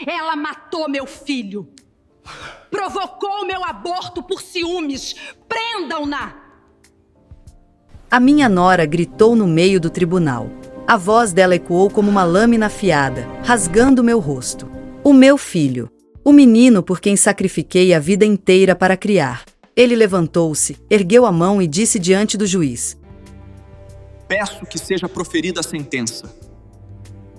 Ela matou meu filho. Provocou meu aborto por ciúmes. Prendam-na! A minha nora gritou no meio do tribunal. A voz dela ecoou como uma lâmina afiada, rasgando meu rosto. O meu filho. O menino por quem sacrifiquei a vida inteira para criar. Ele levantou-se, ergueu a mão e disse diante do juiz: Peço que seja proferida a sentença.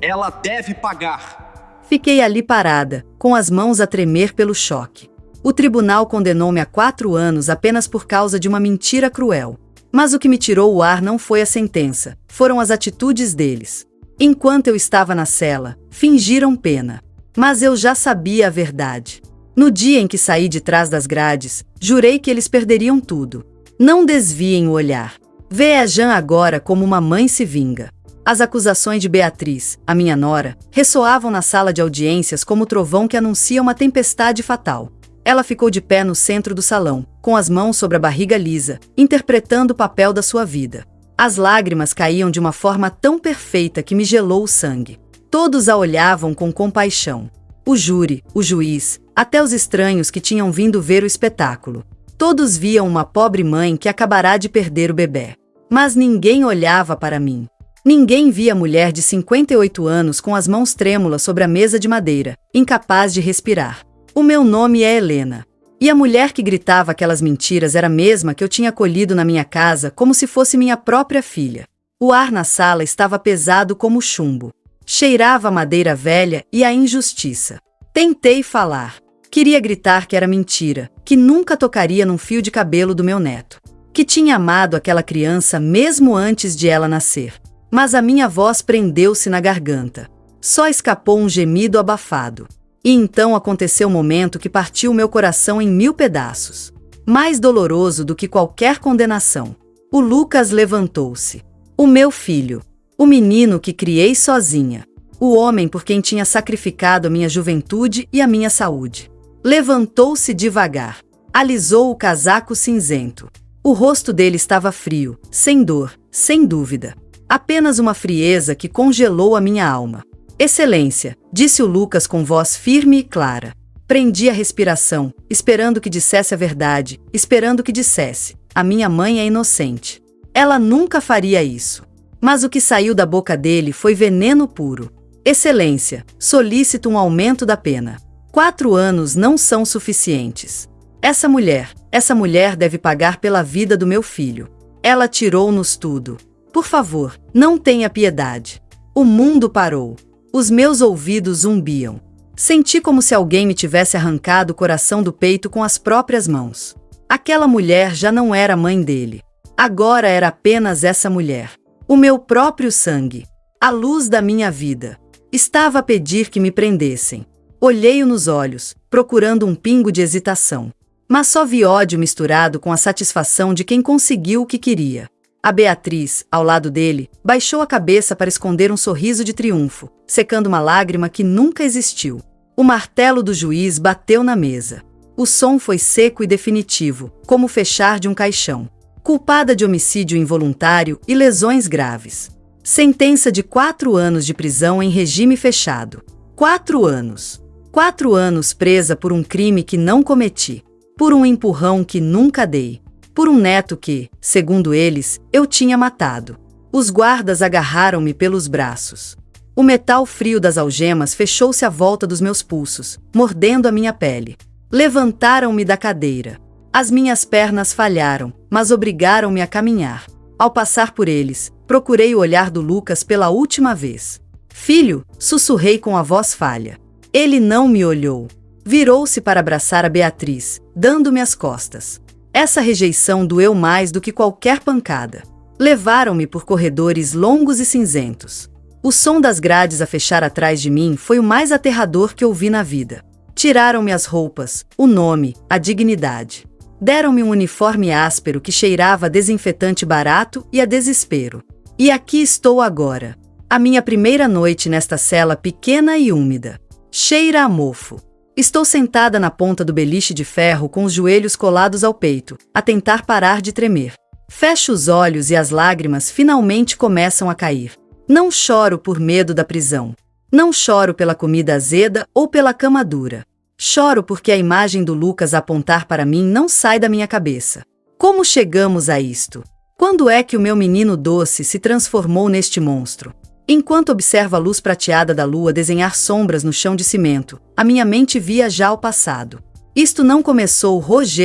Ela deve pagar. Fiquei ali parada, com as mãos a tremer pelo choque. O tribunal condenou-me a 4 anos apenas por causa de uma mentira cruel. Mas o que me tirou o ar não foi a sentença, foram as atitudes deles. Enquanto eu estava na cela, fingiram pena. Mas eu já sabia a verdade. No dia em que saí de trás das grades, jurei que eles perderiam tudo. Não desviem o olhar. Vê a Jean agora como uma mãe se vinga. As acusações de Beatriz, a minha nora, ressoavam na sala de audiências como o trovão que anuncia uma tempestade fatal. Ela ficou de pé no centro do salão, com as mãos sobre a barriga lisa, interpretando o papel da sua vida. As lágrimas caíam de uma forma tão perfeita que me gelou o sangue. Todos a olhavam com compaixão. O júri, o juiz, até os estranhos que tinham vindo ver o espetáculo. Todos viam uma pobre mãe que acabará de perder o bebê. Mas ninguém olhava para mim. Ninguém via a mulher de 58 anos com as mãos trêmulas sobre a mesa de madeira, incapaz de respirar. O meu nome é Helena. E a mulher que gritava aquelas mentiras era a mesma que eu tinha acolhido na minha casa como se fosse minha própria filha. O ar na sala estava pesado como chumbo. Cheirava a madeira velha e a injustiça. Tentei falar. Queria gritar que era mentira, que nunca tocaria num fio de cabelo do meu neto. Que tinha amado aquela criança mesmo antes de ela nascer. Mas a minha voz prendeu-se na garganta. Só escapou um gemido abafado. E então aconteceu o momento que partiu meu coração em 1000 pedaços. Mais doloroso do que qualquer condenação. O Lucas levantou-se. O meu filho. O menino que criei sozinha. O homem por quem tinha sacrificado a minha juventude e a minha saúde. Levantou-se devagar. Alisou o casaco cinzento. O rosto dele estava frio, sem dor, sem dúvida. Apenas uma frieza que congelou a minha alma. Excelência, disse o Lucas com voz firme e clara. Prendi a respiração, esperando que dissesse a verdade, esperando que dissesse: a minha mãe é inocente. Ela nunca faria isso. Mas o que saiu da boca dele foi veneno puro. Excelência, solicito um aumento da pena. 4 anos não são suficientes. Essa mulher deve pagar pela vida do meu filho. Ela tirou-nos tudo. Por favor, não tenha piedade. O mundo parou. Os meus ouvidos zumbiam. Senti como se alguém me tivesse arrancado o coração do peito com as próprias mãos. Aquela mulher já não era mãe dele. Agora era apenas essa mulher. O meu próprio sangue. A luz da minha vida. Estava a pedir que me prendessem. Olhei-o nos olhos, procurando um pingo de hesitação. Mas só vi ódio misturado com a satisfação de quem conseguiu o que queria. A Beatriz, ao lado dele, baixou a cabeça para esconder um sorriso de triunfo, secando uma lágrima que nunca existiu. O martelo do juiz bateu na mesa. O som foi seco e definitivo, como o fechar de um caixão. Culpada de homicídio involuntário e lesões graves. Sentença de 4 anos de prisão em regime fechado. 4 anos. 4 anos presa por um crime que não cometi. Por um empurrão que nunca dei. Por um neto que, segundo eles, eu tinha matado. Os guardas agarraram-me pelos braços. O metal frio das algemas fechou-se à volta dos meus pulsos, mordendo a minha pele. Levantaram-me da cadeira. As minhas pernas falharam, mas obrigaram-me a caminhar. Ao passar por eles, procurei o olhar do Lucas pela última vez. Filho, sussurrei com a voz falha. Ele não me olhou. Virou-se para abraçar a Beatriz, dando-me as costas. Essa rejeição doeu mais do que qualquer pancada. Levaram-me por corredores longos e cinzentos. O som das grades a fechar atrás de mim foi o mais aterrador que ouvi na vida. Tiraram-me as roupas, o nome, a dignidade. Deram-me um uniforme áspero que cheirava a desinfetante barato e a desespero. E aqui estou agora. A minha primeira noite nesta cela pequena e úmida. Cheira a mofo. Estou sentada na ponta do beliche de ferro com os joelhos colados ao peito, a tentar parar de tremer. Fecho os olhos e as lágrimas finalmente começam a cair. Não choro por medo da prisão. Não choro pela comida azeda ou pela cama dura. Choro porque a imagem do Lucas a apontar para mim não sai da minha cabeça. Como chegamos a isto? Quando é que o meu menino doce se transformou neste monstro? Enquanto observo a luz prateada da lua desenhar sombras no chão de cimento, a minha mente viaja ao passado. Isto não começou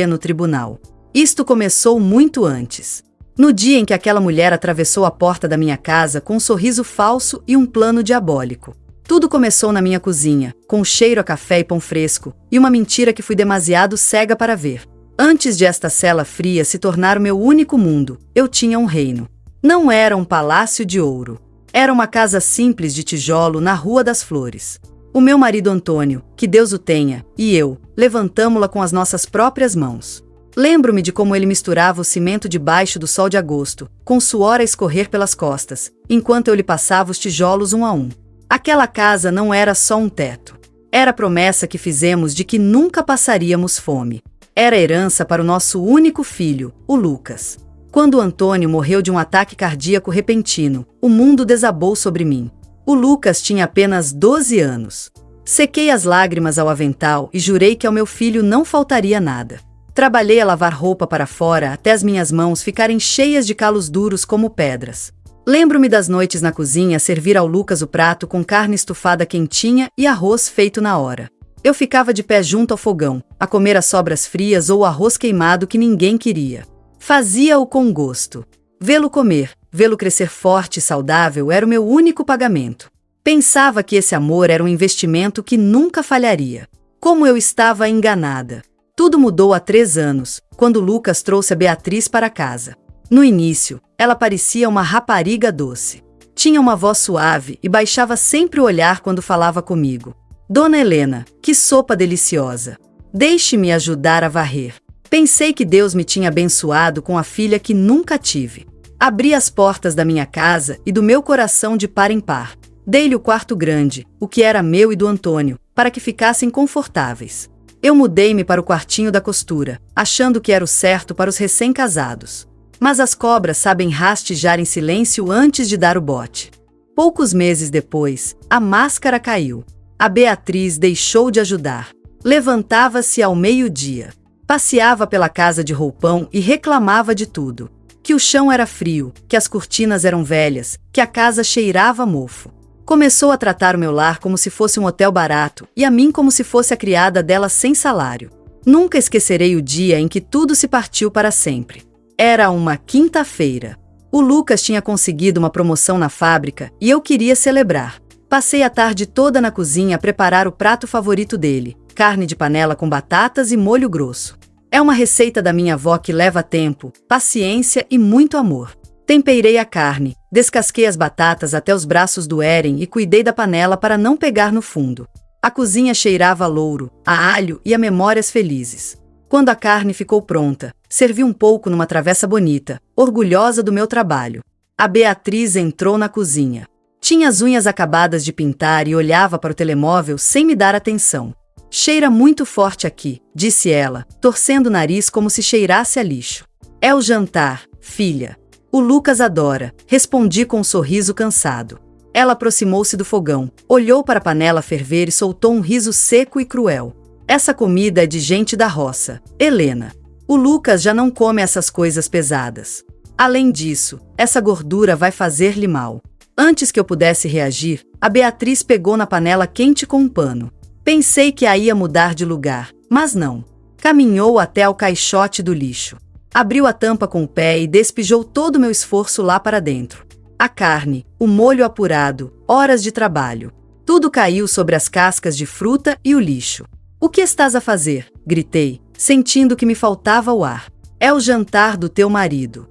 no tribunal. Isto começou muito antes. No dia em que aquela mulher atravessou a porta da minha casa com um sorriso falso e um plano diabólico. Tudo começou na minha cozinha, com um cheiro a café e pão fresco, e uma mentira que fui demasiado cega para ver. Antes de esta cela fria se tornar o meu único mundo, eu tinha um reino. Não era um palácio de ouro. Era uma casa simples de tijolo na Rua das Flores. O meu marido Antônio, que Deus o tenha, e eu, levantamo-la com as nossas próprias mãos. Lembro-me de como ele misturava o cimento debaixo do sol de agosto, com suor a escorrer pelas costas, enquanto eu lhe passava os tijolos um a um. Aquela casa não era só um teto. Era a promessa que fizemos de que nunca passaríamos fome. Era herança para o nosso único filho, o Lucas. Quando o Antônio morreu de um ataque cardíaco repentino, o mundo desabou sobre mim. O Lucas tinha apenas 12 anos. Sequei as lágrimas ao avental e jurei que ao meu filho não faltaria nada. Trabalhei a lavar roupa para fora até as minhas mãos ficarem cheias de calos duros como pedras. Lembro-me das noites na cozinha servir ao Lucas o prato com carne estufada quentinha e arroz feito na hora. Eu ficava de pé junto ao fogão, a comer as sobras frias ou o arroz queimado que ninguém queria. Fazia-o com gosto. Vê-lo comer, vê-lo crescer forte e saudável era o meu único pagamento. Pensava que esse amor era um investimento que nunca falharia. Como eu estava enganada. Tudo mudou há 3 anos, quando Lucas trouxe a Beatriz para casa. No início, ela parecia uma rapariga doce. Tinha uma voz suave e baixava sempre o olhar quando falava comigo. Dona Helena, que sopa deliciosa! Deixe-me ajudar a varrer. Pensei que Deus me tinha abençoado com a filha que nunca tive. Abri as portas da minha casa e do meu coração de par em par. Dei-lhe o quarto grande, o que era meu e do Antônio, para que ficassem confortáveis. Eu mudei-me para o quartinho da costura, achando que era o certo para os recém-casados. Mas as cobras sabem rastejar em silêncio antes de dar o bote. Poucos meses depois, a máscara caiu. A Beatriz deixou de ajudar. Levantava-se ao meio-dia. Passeava pela casa de roupão e reclamava de tudo. Que o chão era frio, que as cortinas eram velhas, que a casa cheirava a mofo. Começou a tratar o meu lar como se fosse um hotel barato e a mim como se fosse a criada dela sem salário. Nunca esquecerei o dia em que tudo se partiu para sempre. Era uma quinta-feira. O Lucas tinha conseguido uma promoção na fábrica e eu queria celebrar. Passei a tarde toda na cozinha a preparar o prato favorito dele, carne de panela com batatas e molho grosso. É uma receita da minha avó que leva tempo, paciência e muito amor. Temperei a carne, descasquei as batatas até os braços doerem e cuidei da panela para não pegar no fundo. A cozinha cheirava a louro, a alho e a memórias felizes. Quando a carne ficou pronta, servi um pouco numa travessa bonita, orgulhosa do meu trabalho. A Beatriz entrou na cozinha. Tinha as unhas acabadas de pintar e olhava para o telemóvel sem me dar atenção. Cheira muito forte aqui, disse ela, torcendo o nariz como se cheirasse a lixo. É o jantar, filha. O Lucas adora, respondi com um sorriso cansado. Ela aproximou-se do fogão, olhou para a panela ferver e soltou um riso seco e cruel. Essa comida é de gente da roça, Helena. O Lucas já não come essas coisas pesadas. Além disso, essa gordura vai fazer-lhe mal. Antes que eu pudesse reagir, a Beatriz pegou na panela quente com um pano. Pensei que a ia mudar de lugar, mas não. Caminhou até ao caixote do lixo. Abriu a tampa com o pé e despejou todo o meu esforço lá para dentro. A carne, o molho apurado, horas de trabalho. Tudo caiu sobre as cascas de fruta e o lixo. O que estás a fazer? Gritei, sentindo que me faltava o ar. É o jantar do teu marido.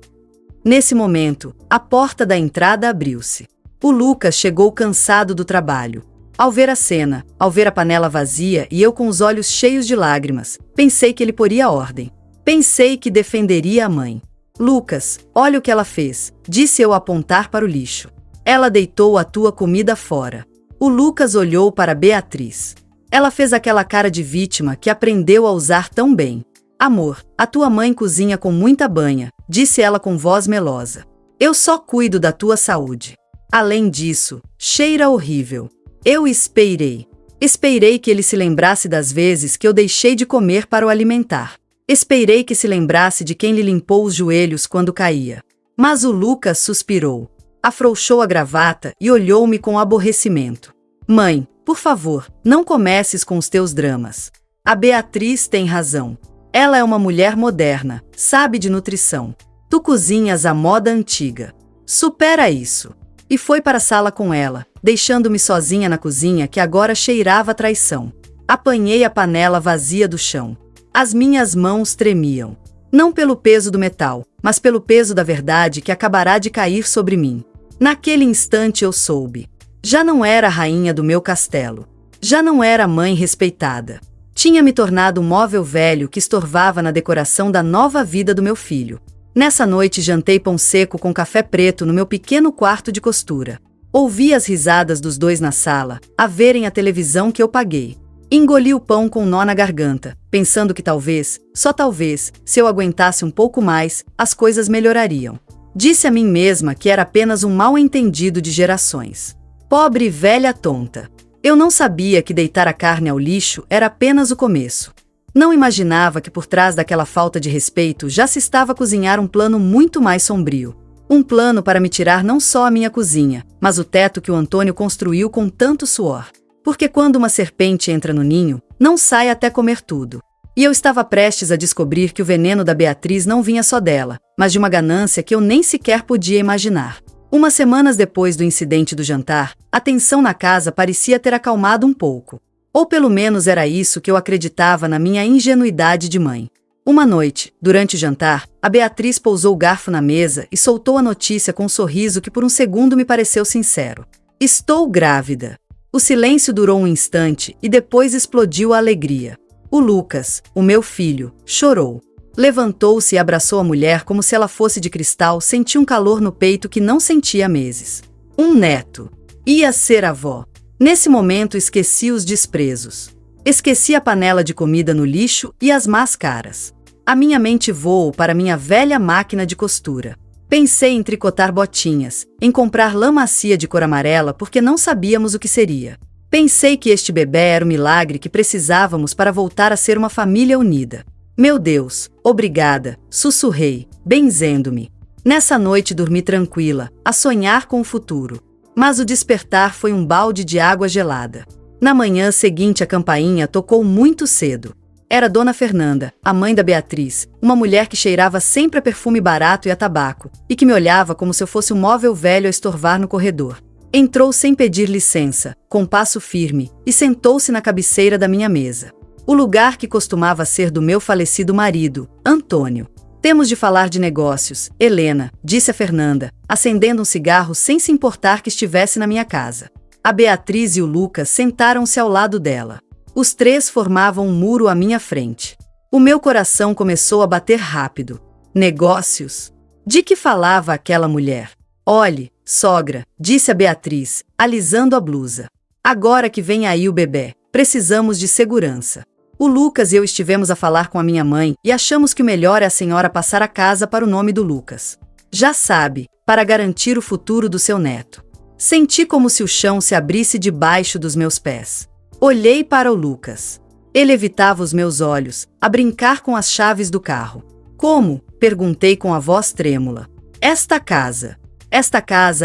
Nesse momento, a porta da entrada abriu-se. O Lucas chegou cansado do trabalho. Ao ver a cena, ao ver a panela vazia e eu com os olhos cheios de lágrimas, pensei que ele poria ordem. Pensei que defenderia a mãe. Lucas, olha o que ela fez, disse eu a apontar para o lixo. Ela deitou a tua comida fora. O Lucas olhou para Beatriz. Ela fez aquela cara de vítima que aprendeu a usar tão bem. Amor, a tua mãe cozinha com muita banha, disse ela com voz melosa. Eu só cuido da tua saúde. Além disso, cheira horrível. Eu esperei. Esperei que ele se lembrasse das vezes que eu deixei de comer para o alimentar. Esperei que se lembrasse de quem lhe limpou os joelhos quando caía. Mas o Lucas suspirou, afrouxou a gravata e olhou-me com aborrecimento. Mãe, por favor, não comeces com os teus dramas. A Beatriz tem razão. Ela é uma mulher moderna, sabe de nutrição. Tu cozinhas à moda antiga. Supera isso. E foi para a sala com ela, deixando-me sozinha na cozinha que agora cheirava a traição. Apanhei a panela vazia do chão. As minhas mãos tremiam. Não pelo peso do metal, mas pelo peso da verdade que acabará de cair sobre mim. Naquele instante eu soube. Já não era a rainha do meu castelo. Já não era a mãe respeitada. Tinha me tornado um móvel velho que estorvava na decoração da nova vida do meu filho. Nessa noite jantei pão seco com café preto no meu pequeno quarto de costura. Ouvi as risadas dos dois na sala, a verem a televisão que eu paguei. Engoli o pão com um nó na garganta, pensando que talvez, só talvez, se eu aguentasse um pouco mais, as coisas melhorariam. Disse a mim mesma que era apenas um mal-entendido de gerações. Pobre velha tonta. Eu não sabia que deitar a carne ao lixo era apenas o começo. Não imaginava que por trás daquela falta de respeito já se estava a cozinhar um plano muito mais sombrio. Um plano para me tirar não só a minha cozinha, mas o teto que o Antônio construiu com tanto suor. Porque quando uma serpente entra no ninho, não sai até comer tudo. E eu estava prestes a descobrir que o veneno da Beatriz não vinha só dela, mas de uma ganância que eu nem sequer podia imaginar. Umas semanas depois do incidente do jantar, a tensão na casa parecia ter acalmado um pouco. Ou pelo menos era isso que eu acreditava na minha ingenuidade de mãe. Uma noite, durante o jantar, a Beatriz pousou o garfo na mesa e soltou a notícia com um sorriso que por um segundo me pareceu sincero. Estou grávida. O silêncio durou um instante e depois explodiu a alegria. O Lucas, o meu filho, chorou. Levantou-se e abraçou a mulher como se ela fosse de cristal, sentiu um calor no peito que não sentia há meses. Um neto. Ia ser avó. Nesse momento esqueci os desprezos. Esqueci a panela de comida no lixo e as más caras. A minha mente voou para minha velha máquina de costura. Pensei em tricotar botinhas, em comprar lã macia de cor amarela porque não sabíamos o que seria. Pensei que este bebê era o milagre que precisávamos para voltar a ser uma família unida. Meu Deus, obrigada, sussurrei, benzendo-me. Nessa noite dormi tranquila, a sonhar com o futuro. Mas o despertar foi um balde de água gelada. Na manhã seguinte a campainha tocou muito cedo. Era Dona Fernanda, a mãe da Beatriz, uma mulher que cheirava sempre a perfume barato e a tabaco, e que me olhava como se eu fosse um móvel velho a estorvar no corredor. Entrou sem pedir licença, com passo firme, e sentou-se na cabeceira da minha mesa. O lugar que costumava ser do meu falecido marido, Antônio. Temos de falar de negócios, Helena, disse a Fernanda, acendendo um cigarro sem se importar que estivesse na minha casa. A Beatriz e o Lucas sentaram-se ao lado dela. Os três formavam um muro à minha frente. O meu coração começou a bater rápido. Negócios? De que falava aquela mulher? Olhe, sogra, disse a Beatriz, alisando a blusa. Agora que vem aí o bebê, precisamos de segurança. O Lucas e eu estivemos a falar com a minha mãe e achamos que o melhor é a senhora passar a casa para o nome do Lucas. Já sabe, para garantir o futuro do seu neto. Senti como se o chão se abrisse debaixo dos meus pés. Olhei para o Lucas. Ele evitava os meus olhos, a brincar com as chaves do carro. Como? Perguntei com a voz trêmula. Esta casa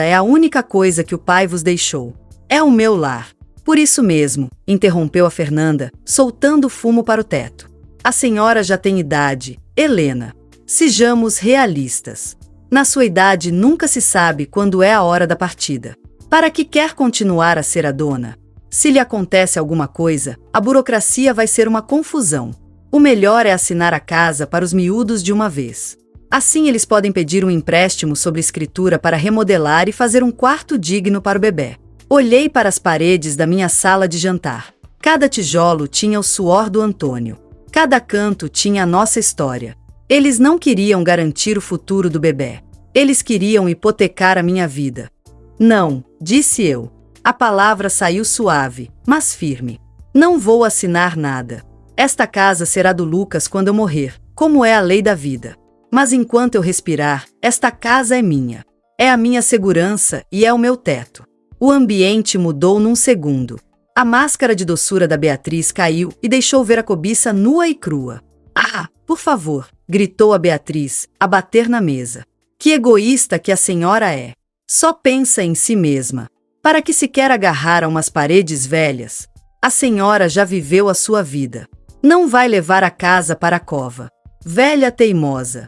é a única coisa que o pai vos deixou. É o meu lar. Por isso mesmo, interrompeu a Fernanda, soltando fumo para o teto. A senhora já tem idade, Helena. Sejamos realistas. Na sua idade nunca se sabe quando é a hora da partida. Para que quer continuar a ser a dona? Se lhe acontece alguma coisa, a burocracia vai ser uma confusão. O melhor é assinar a casa para os miúdos de uma vez. Assim eles podem pedir um empréstimo sobre escritura para remodelar e fazer um quarto digno para o bebê. Olhei para as paredes da minha sala de jantar. Cada tijolo tinha o suor do Antônio. Cada canto tinha a nossa história. Eles não queriam garantir o futuro do bebê. Eles queriam hipotecar a minha vida. Não, disse eu. A palavra saiu suave, mas firme. Não vou assinar nada. Esta casa será do Lucas quando eu morrer, como é a lei da vida. Mas enquanto eu respirar, esta casa é minha. É a minha segurança e é o meu teto. O ambiente mudou num segundo. A máscara de doçura da Beatriz caiu e deixou ver a cobiça nua e crua. Ah, por favor, gritou a Beatriz, a bater na mesa. Que egoísta que a senhora é. Só pensa em si mesma. Para que se quer agarrar a umas paredes velhas? A senhora já viveu a sua vida. Não vai levar a casa para a cova. Velha teimosa.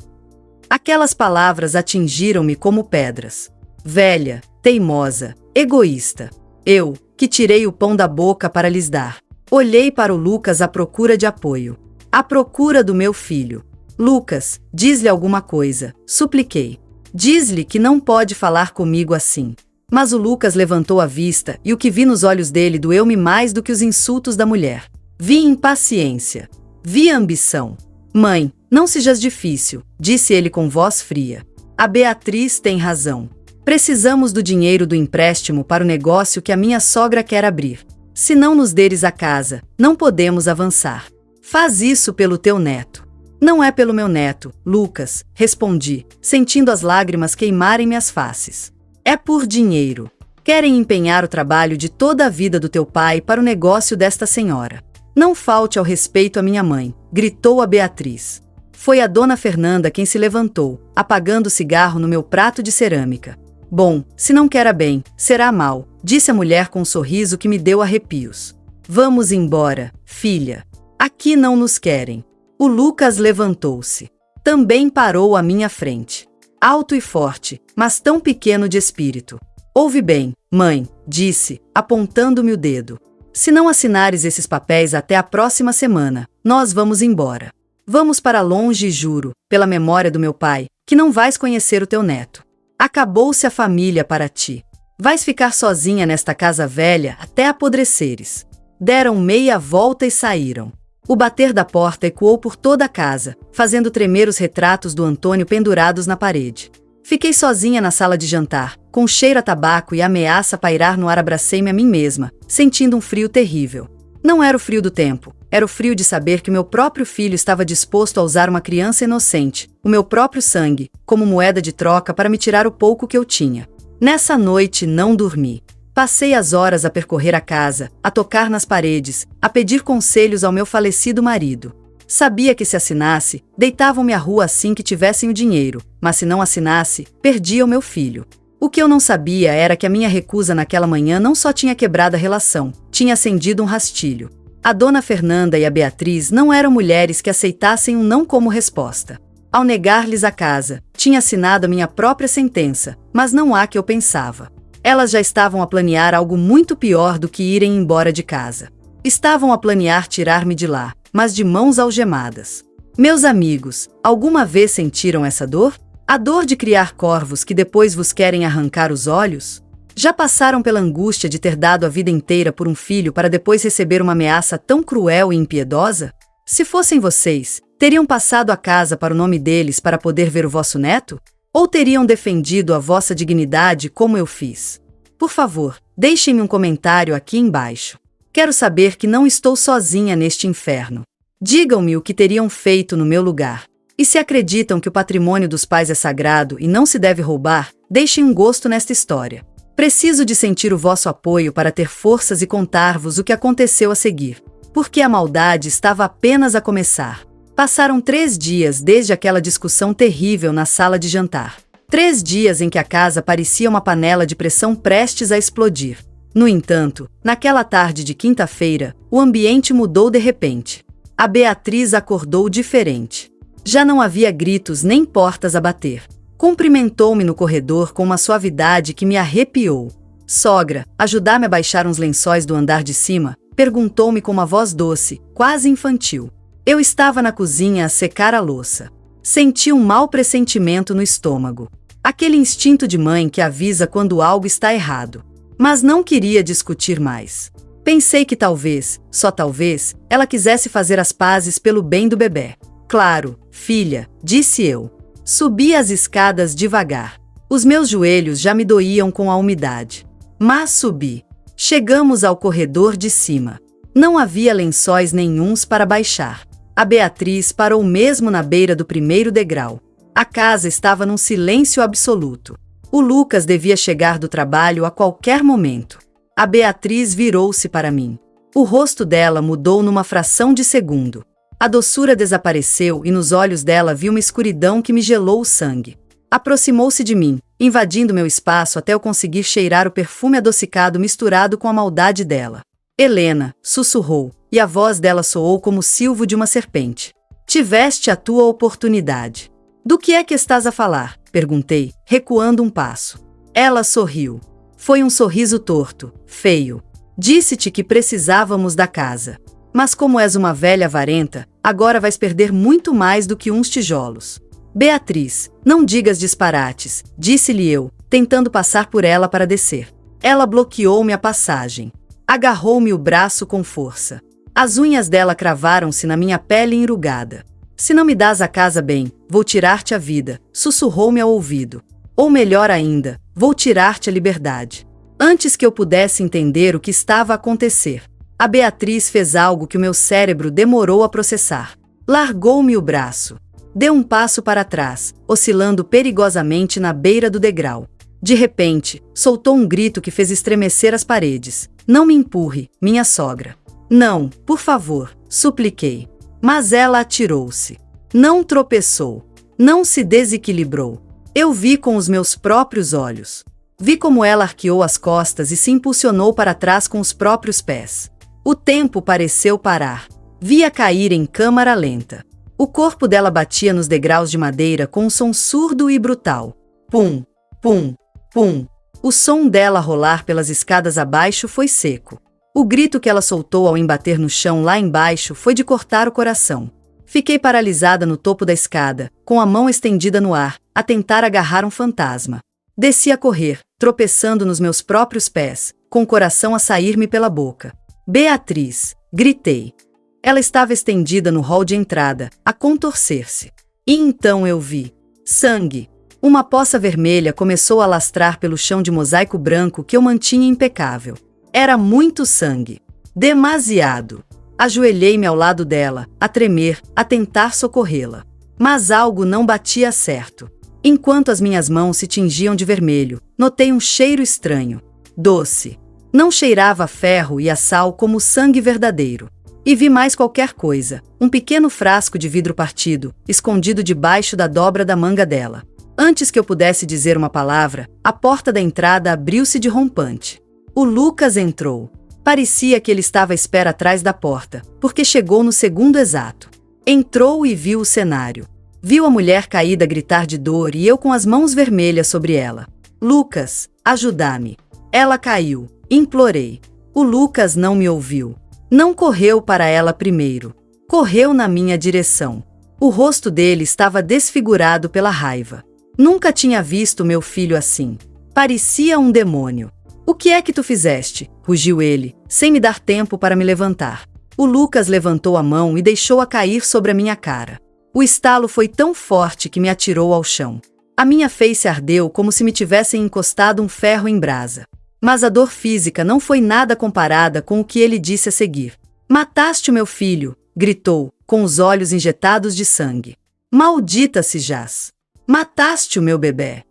Aquelas palavras atingiram-me como pedras. Velha, teimosa, egoísta. Eu, que tirei o pão da boca para lhes dar. Olhei para o Lucas à procura de apoio. À procura do meu filho. Lucas, diz-lhe alguma coisa, supliquei. Diz-lhe que não pode falar comigo assim. Mas o Lucas levantou a vista e o que vi nos olhos dele doeu-me mais do que os insultos da mulher. Vi impaciência. Vi ambição. Mãe, não sejas difícil, disse ele com voz fria. A Beatriz tem razão. Precisamos do dinheiro do empréstimo para o negócio que a minha sogra quer abrir. Se não nos deres a casa, não podemos avançar. Faz isso pelo teu neto. Não é pelo meu neto, Lucas, respondi, sentindo as lágrimas queimarem minhas faces. É por dinheiro. Querem empenhar o trabalho de toda a vida do teu pai para o negócio desta senhora. Não falte ao respeito à minha mãe, gritou a Beatriz. Foi a dona Fernanda quem se levantou, apagando o cigarro no meu prato de cerâmica. Bom, se não quer a bem, será mal, disse a mulher com um sorriso que me deu arrepios. Vamos embora, filha. Aqui não nos querem. O Lucas levantou-se. Também parou à minha frente. Alto e forte, mas tão pequeno de espírito. Ouve bem, mãe, disse, apontando-me o dedo. Se não assinares esses papéis até a próxima semana, nós vamos embora. Vamos para longe e juro, pela memória do meu pai, que não vais conhecer o teu neto. Acabou-se a família para ti. Vais ficar sozinha nesta casa velha até apodreceres. Deram meia volta e saíram. O bater da porta ecoou por toda a casa, fazendo tremer os retratos do Antônio pendurados na parede. Fiquei sozinha na sala de jantar, com cheiro a tabaco e a ameaça a pairar no ar. Abracei-me a mim mesma, sentindo um frio terrível. Não era o frio do tempo, era o frio de saber que meu próprio filho estava disposto a usar uma criança inocente, o meu próprio sangue, como moeda de troca para me tirar o pouco que eu tinha. Nessa noite não dormi. Passei as horas a percorrer a casa, a tocar nas paredes, a pedir conselhos ao meu falecido marido. Sabia que se assinasse, deitavam-me à rua assim que tivessem o dinheiro, mas se não assinasse, perdia o meu filho. O que eu não sabia era que a minha recusa naquela manhã não só tinha quebrado a relação, tinha acendido um rastilho. A dona Fernanda e a Beatriz não eram mulheres que aceitassem um não como resposta. Ao negar-lhes a casa, tinha assinado a minha própria sentença, mas não há que eu pensava. Elas já estavam a planear algo muito pior do que irem embora de casa. Estavam a planear tirar-me de lá, mas de mãos algemadas. Meus amigos, alguma vez sentiram essa dor? A dor de criar corvos que depois vos querem arrancar os olhos? Já passaram pela angústia de ter dado a vida inteira por um filho para depois receber uma ameaça tão cruel e impiedosa? Se fossem vocês, teriam passado a casa para o nome deles para poder ver o vosso neto? Ou teriam defendido a vossa dignidade como eu fiz? Por favor, deixem-me um comentário aqui embaixo. Quero saber que não estou sozinha neste inferno. Digam-me o que teriam feito no meu lugar. E se acreditam que o patrimônio dos pais é sagrado e não se deve roubar, deixem um gosto nesta história. Preciso de sentir o vosso apoio para ter forças e contar-vos o que aconteceu a seguir. Porque a maldade estava apenas a começar. Passaram 3 dias desde aquela discussão terrível na sala de jantar. 3 dias em que a casa parecia uma panela de pressão prestes a explodir. No entanto, naquela tarde de quinta-feira, o ambiente mudou de repente. A Beatriz acordou diferente. Já não havia gritos nem portas a bater. Cumprimentou-me no corredor com uma suavidade que me arrepiou. Sogra, ajudar-me a baixar uns lençóis do andar de cima? Perguntou-me com uma voz doce, quase infantil. Eu estava na cozinha a secar a louça. Senti um mau pressentimento no estômago. Aquele instinto de mãe que avisa quando algo está errado. Mas não queria discutir mais. Pensei que talvez, só talvez, ela quisesse fazer as pazes pelo bem do bebê. Claro, filha, disse eu. Subi as escadas devagar. Os meus joelhos já me doíam com a umidade. Mas subi. Chegamos ao corredor de cima. Não havia lençóis nenhuns para baixar. A Beatriz parou mesmo na beira do primeiro degrau. A casa estava num silêncio absoluto. O Lucas devia chegar do trabalho a qualquer momento. A Beatriz virou-se para mim. O rosto dela mudou numa fração de segundo. A doçura desapareceu e nos olhos dela vi uma escuridão que me gelou o sangue. Aproximou-se de mim, invadindo meu espaço até eu conseguir cheirar o perfume adocicado misturado com a maldade dela. Helena, sussurrou, e a voz dela soou como o silvo de uma serpente. Tiveste a tua oportunidade. Do que é que estás a falar? Perguntei, recuando um passo. Ela sorriu. Foi um sorriso torto, feio. Disse-te que precisávamos da casa. Mas como és uma velha avarenta, agora vais perder muito mais do que uns tijolos. Beatriz, não digas disparates, disse-lhe eu, tentando passar por ela para descer. Ela bloqueou-me a passagem. Agarrou-me o braço com força. As unhas dela cravaram-se na minha pele enrugada. Se não me dás a casa bem, vou tirar-te a vida, sussurrou-me ao ouvido. Ou melhor ainda, vou tirar-te a liberdade. Antes que eu pudesse entender o que estava a acontecer, a Beatriz fez algo que o meu cérebro demorou a processar. Largou-me o braço. Deu um passo para trás, oscilando perigosamente na beira do degrau. De repente, soltou um grito que fez estremecer as paredes. Não me empurre, minha sogra. Não, por favor, supliquei. Mas ela atirou-se. Não tropeçou. Não se desequilibrou. Eu vi com os meus próprios olhos. Vi como ela arqueou as costas e se impulsionou para trás com os próprios pés. O tempo pareceu parar. Vi-a cair em câmara lenta. O corpo dela batia nos degraus de madeira com um som surdo e brutal. Pum, pum, pum. O som dela rolar pelas escadas abaixo foi seco. O grito que ela soltou ao embater no chão lá embaixo foi de cortar o coração. Fiquei paralisada no topo da escada, com a mão estendida no ar, a tentar agarrar um fantasma. Desci a correr, tropeçando nos meus próprios pés, com o coração a sair-me pela boca. Beatriz! Gritei. Ela estava estendida no hall de entrada, a contorcer-se. E então eu vi sangue. Uma poça vermelha começou a lastrar pelo chão de mosaico branco que eu mantinha impecável. Era muito sangue. Demasiado. Ajoelhei-me ao lado dela, a tremer, a tentar socorrê-la. Mas algo não batia certo. Enquanto as minhas mãos se tingiam de vermelho, notei um cheiro estranho. Doce. Não cheirava a ferro e a sal como o sangue verdadeiro. E vi mais qualquer coisa, um pequeno frasco de vidro partido, escondido debaixo da dobra da manga dela. Antes que eu pudesse dizer uma palavra, a porta da entrada abriu-se de rompante. O Lucas entrou. Parecia que ele estava à espera atrás da porta, porque chegou no segundo exato. Entrou e viu o cenário. Viu a mulher caída gritar de dor e eu com as mãos vermelhas sobre ela. Lucas, ajuda-me. Ela caiu. Implorei. O Lucas não me ouviu. Não correu para ela primeiro. Correu na minha direção. O rosto dele estava desfigurado pela raiva. Nunca tinha visto meu filho assim. Parecia um demônio. O que é que tu fizeste? Rugiu ele, sem me dar tempo para me levantar. O Lucas levantou a mão e deixou-a cair sobre a minha cara. O estalo foi tão forte que me atirou ao chão. A minha face ardeu como se me tivessem encostado um ferro em brasa. Mas a dor física não foi nada comparada com o que ele disse a seguir. Mataste o meu filho, gritou, com os olhos injetados de sangue. Maldita se jaz. Mataste o meu bebê.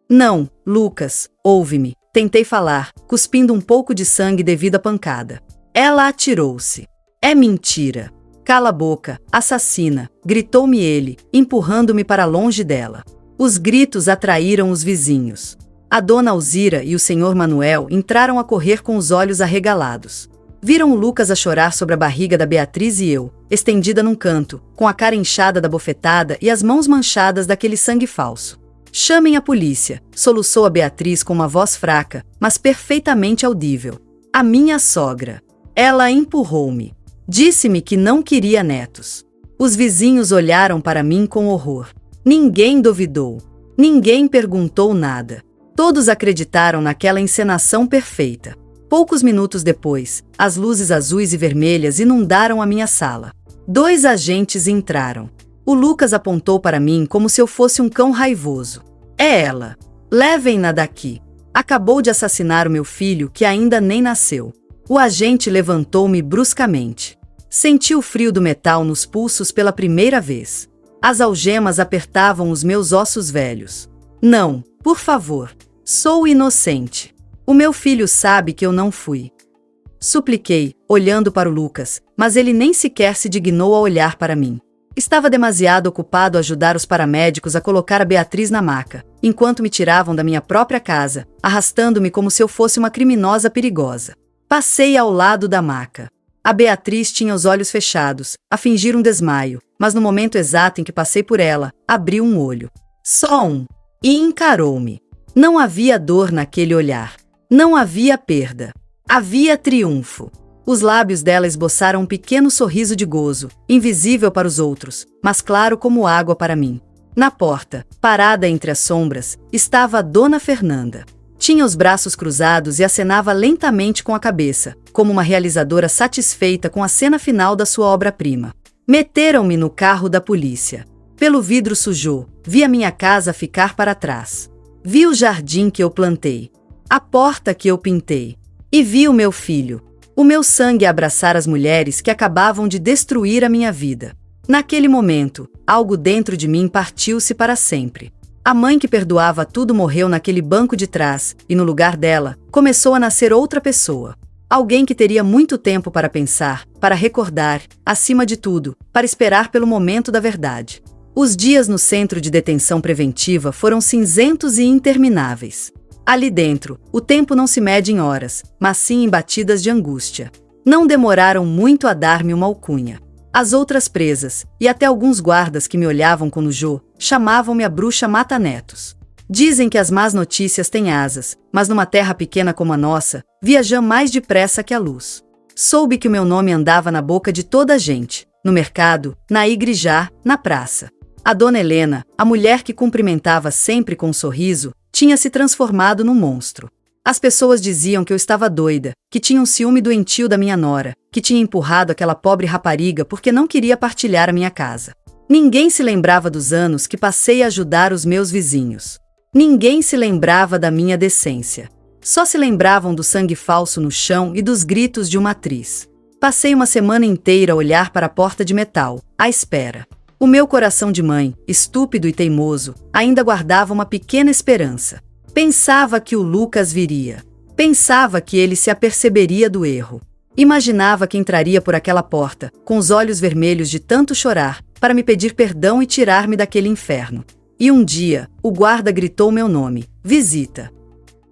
Não, Lucas, ouve-me. Tentei falar, cuspindo um pouco de sangue devido à pancada. Ela atirou-se. É mentira. Cala a boca, assassina, gritou-me ele, empurrando-me para longe dela. Os gritos atraíram os vizinhos. A dona Alzira e o senhor Manuel entraram a correr com os olhos arregalados. Viram o Lucas a chorar sobre a barriga da Beatriz e eu, estendida num canto, com a cara inchada da bofetada e as mãos manchadas daquele sangue falso. Chamem a polícia, soluçou a Beatriz com uma voz fraca, mas perfeitamente audível. A minha sogra. Ela empurrou-me. Disse-me que não queria netos. Os vizinhos olharam para mim com horror. Ninguém duvidou. Ninguém perguntou nada. Todos acreditaram naquela encenação perfeita. Poucos minutos depois, as luzes azuis e vermelhas inundaram a minha sala. 2 agentes entraram. O Lucas apontou para mim como se eu fosse um cão raivoso. É ela. Levem-na daqui. Acabou de assassinar o meu filho que ainda nem nasceu. O agente levantou-me bruscamente. Senti o frio do metal nos pulsos pela primeira vez. As algemas apertavam os meus ossos velhos. Não, por favor. Sou inocente. O meu filho sabe que eu não fui. Supliquei, olhando para o Lucas, mas ele nem sequer se dignou a olhar para mim. Estava demasiado ocupado a ajudar os paramédicos a colocar a Beatriz na maca, enquanto me tiravam da minha própria casa, arrastando-me como se eu fosse uma criminosa perigosa. Passei ao lado da maca. A Beatriz tinha os olhos fechados, a fingir um desmaio, mas no momento exato em que passei por ela, abriu um olho. Só um. E encarou-me. Não havia dor naquele olhar. Não havia perda. Havia triunfo. Os lábios dela esboçaram um pequeno sorriso de gozo, invisível para os outros, mas claro como água para mim. Na porta, parada entre as sombras, estava a Dona Fernanda. Tinha os braços cruzados e acenava lentamente com a cabeça, como uma realizadora satisfeita com a cena final da sua obra-prima. Meteram-me no carro da polícia. Pelo vidro sujou, vi a minha casa ficar para trás. Vi o jardim que eu plantei, a porta que eu pintei, e vi o meu filho. O meu sangue abraçar as mulheres que acabavam de destruir a minha vida. Naquele momento, algo dentro de mim partiu-se para sempre. A mãe que perdoava tudo morreu naquele banco de trás, e no lugar dela, começou a nascer outra pessoa. Alguém que teria muito tempo para pensar, para recordar, acima de tudo, para esperar pelo momento da verdade. Os dias no centro de detenção preventiva foram cinzentos e intermináveis. Ali dentro, o tempo não se mede em horas, mas sim em batidas de angústia. Não demoraram muito a dar-me uma alcunha. As outras presas, e até alguns guardas que me olhavam com nojo, chamavam-me a bruxa mata-netos. Dizem que as más notícias têm asas, mas numa terra pequena como a nossa, viajam mais depressa que a luz. Soube que o meu nome andava na boca de toda a gente, no mercado, na igreja, na praça. A dona Helena, a mulher que cumprimentava sempre com um sorriso, tinha se transformado num monstro. As pessoas diziam que eu estava doida, que tinha um ciúme doentio da minha nora, que tinha empurrado aquela pobre rapariga porque não queria partilhar a minha casa. Ninguém se lembrava dos anos que passei a ajudar os meus vizinhos. Ninguém se lembrava da minha decência. Só se lembravam do sangue falso no chão e dos gritos de uma atriz. Passei uma semana inteira a olhar para a porta de metal, à espera. O meu coração de mãe, estúpido e teimoso, ainda guardava uma pequena esperança. Pensava que o Lucas viria. Pensava que ele se aperceberia do erro. Imaginava que entraria por aquela porta, com os olhos vermelhos de tanto chorar, para me pedir perdão e tirar-me daquele inferno. E um dia, o guarda gritou meu nome: visita.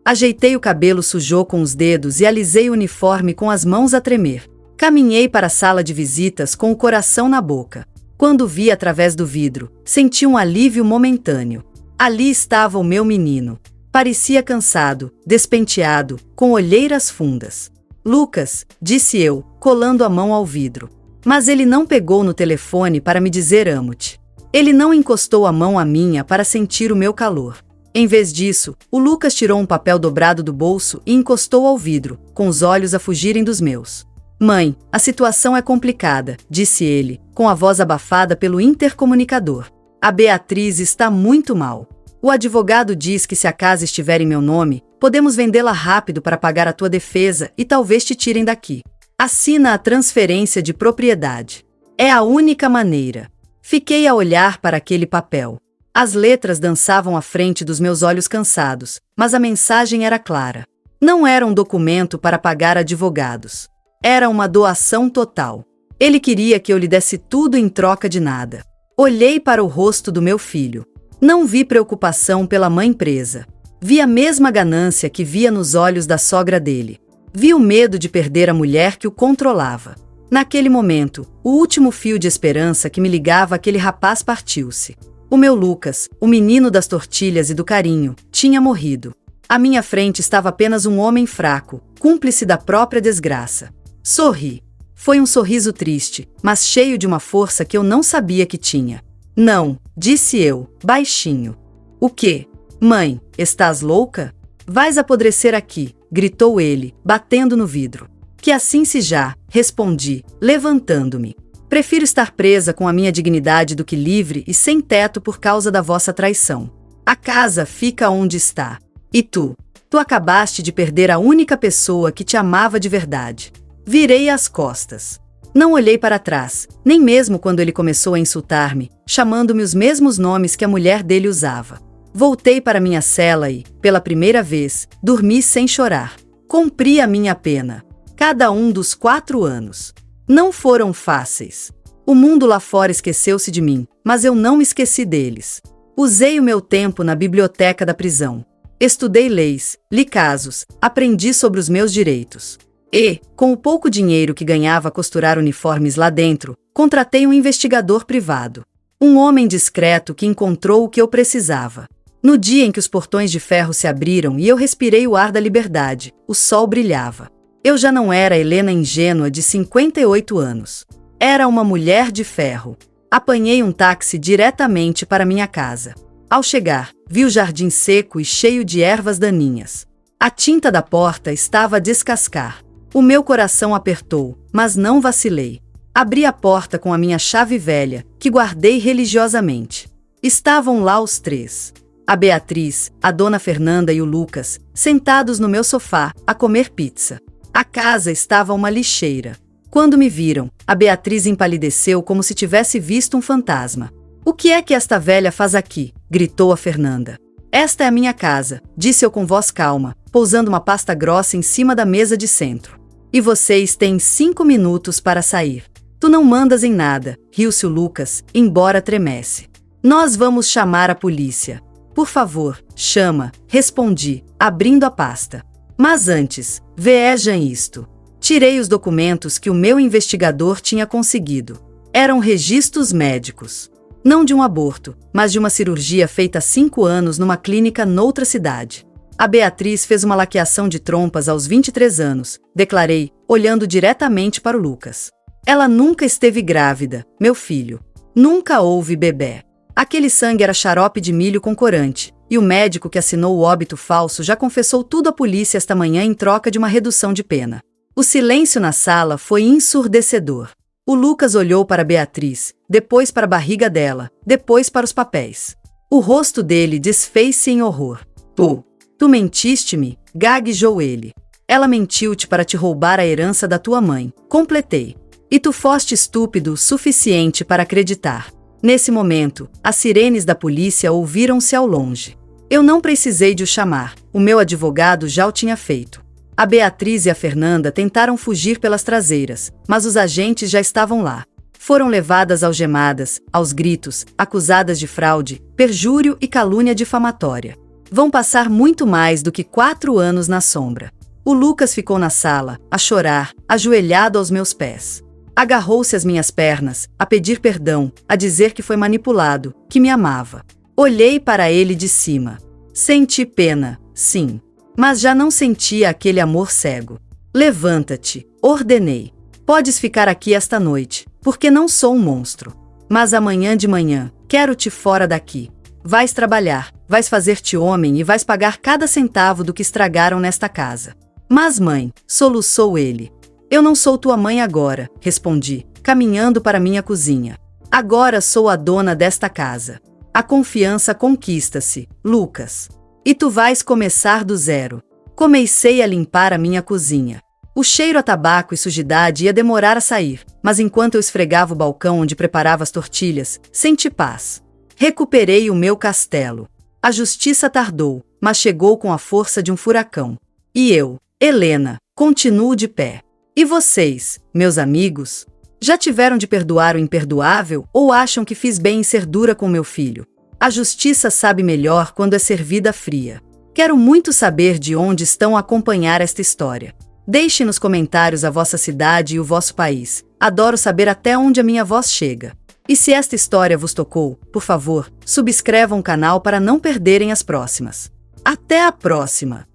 Ajeitei o cabelo sujou com os dedos e alisei o uniforme com as mãos a tremer. Caminhei para a sala de visitas com o coração na boca. Quando vi através do vidro, senti um alívio momentâneo. Ali estava o meu menino. Parecia cansado, despenteado, com olheiras fundas. Lucas, disse eu, colando a mão ao vidro. Mas ele não pegou no telefone para me dizer amo-te. Ele não encostou a mão à minha para sentir o meu calor. Em vez disso, o Lucas tirou um papel dobrado do bolso e encostou ao vidro, com os olhos a fugirem dos meus. Mãe, a situação é complicada, disse ele, com a voz abafada pelo intercomunicador. A Beatriz está muito mal. O advogado diz que se a casa estiver em meu nome, podemos vendê-la rápido para pagar a tua defesa e talvez te tirem daqui. Assina a transferência de propriedade. É a única maneira. Fiquei a olhar para aquele papel. As letras dançavam à frente dos meus olhos cansados, mas a mensagem era clara. Não era um documento para pagar advogados. Era uma doação total. Ele queria que eu lhe desse tudo em troca de nada. Olhei para o rosto do meu filho. Não vi preocupação pela mãe presa. Vi a mesma ganância que via nos olhos da sogra dele. Vi o medo de perder a mulher que o controlava. Naquele momento, o último fio de esperança que me ligava àquele rapaz partiu-se. O meu Lucas, o menino das tortilhas e do carinho, tinha morrido. À minha frente estava apenas um homem fraco, cúmplice da própria desgraça. Sorri. Foi um sorriso triste, mas cheio de uma força que eu não sabia que tinha. Não, disse eu, baixinho. O quê? Mãe, estás louca? Vais apodrecer aqui, gritou ele, batendo no vidro. Que assim seja, respondi, levantando-me. Prefiro estar presa com a minha dignidade do que livre e sem teto por causa da vossa traição. A casa fica onde está. E tu? Tu acabaste de perder a única pessoa que te amava de verdade. Virei as costas. Não olhei para trás, nem mesmo quando ele começou a insultar-me, chamando-me os mesmos nomes que a mulher dele usava. Voltei para minha cela e, pela primeira vez, dormi sem chorar. Cumpri a minha pena. Cada um dos 4 anos. Não foram fáceis. O mundo lá fora esqueceu-se de mim, mas eu não me esqueci deles. Usei o meu tempo na biblioteca da prisão. Estudei leis, li casos, aprendi sobre os meus direitos. E, com o pouco dinheiro que ganhava a costurar uniformes lá dentro, contratei um investigador privado. Um homem discreto que encontrou o que eu precisava. No dia em que os portões de ferro se abriram e eu respirei o ar da liberdade, o sol brilhava. Eu já não era Helena ingênua de 58 anos. Era uma mulher de ferro. Apanhei um táxi diretamente para minha casa. Ao chegar, vi o jardim seco e cheio de ervas daninhas. A tinta da porta estava a descascar. O meu coração apertou, mas não vacilei. Abri a porta com a minha chave velha, que guardei religiosamente. Estavam lá os 3. A Beatriz, a Dona Fernanda e o Lucas, sentados no meu sofá, a comer pizza. A casa estava uma lixeira. Quando me viram, a Beatriz empalideceu como se tivesse visto um fantasma. "O que é que esta velha faz aqui?" gritou a Fernanda. "Esta é a minha casa", disse eu com voz calma, pousando uma pasta grossa em cima da mesa de centro. "E vocês têm 5 minutos para sair." "Tu não mandas em nada", riu-se o Lucas, embora tremesse. "Nós vamos chamar a polícia." "Por favor, chama", respondi, abrindo a pasta. "Mas antes, vejam isto." Tirei os documentos que o meu investigador tinha conseguido. Eram registros médicos. Não de um aborto, mas de uma cirurgia feita há 5 anos numa clínica noutra cidade. A Beatriz fez uma laqueação de trompas aos 23 anos, declarei, olhando diretamente para o Lucas. "Ela nunca esteve grávida, meu filho. Nunca houve bebê. Aquele sangue era xarope de milho com corante, e o médico que assinou o óbito falso já confessou tudo à polícia esta manhã em troca de uma redução de pena." O silêncio na sala foi ensurdecedor. O Lucas olhou para Beatriz, depois para a barriga dela, depois para os papéis. O rosto dele desfez-se em horror. Tu mentiste-me", gaguejou ele. "Ela mentiu-te para te roubar a herança da tua mãe", completei. "E tu foste estúpido o suficiente para acreditar." Nesse momento, as sirenes da polícia ouviram-se ao longe. Eu não precisei de o chamar, o meu advogado já o tinha feito. A Beatriz e a Fernanda tentaram fugir pelas traseiras, mas os agentes já estavam lá. Foram levadas algemadas, aos gritos, acusadas de fraude, perjúrio e calúnia difamatória. Vão passar muito mais do que 4 anos na sombra. O Lucas ficou na sala, a chorar, ajoelhado aos meus pés. Agarrou-se às minhas pernas, a pedir perdão, a dizer que foi manipulado, que me amava. Olhei para ele de cima. Senti pena, sim. Mas já não sentia aquele amor cego. "Levanta-te", ordenei. "Podes ficar aqui esta noite, porque não sou um monstro. Mas amanhã de manhã, quero-te fora daqui. Vais trabalhar, vais fazer-te homem e vais pagar cada centavo do que estragaram nesta casa." "Mas mãe", soluçou ele. "Eu não sou tua mãe agora", respondi, caminhando para minha cozinha. "Agora sou a dona desta casa. A confiança conquista-se, Lucas. E tu vais começar do zero." Comecei a limpar a minha cozinha. O cheiro a tabaco e sujidade ia demorar a sair, mas enquanto eu esfregava o balcão onde preparava as tortilhas, senti paz. Recuperei o meu castelo. A justiça tardou, mas chegou com a força de um furacão. E eu, Helena, continuo de pé. E vocês, meus amigos? Já tiveram de perdoar o imperdoável ou acham que fiz bem em ser dura com meu filho? A justiça sabe melhor quando é servida fria. Quero muito saber de onde estão a acompanhar esta história. Deixe nos comentários a vossa cidade e o vosso país. Adoro saber até onde a minha voz chega. E se esta história vos tocou, por favor, subscrevam o canal para não perderem as próximas. Até a próxima!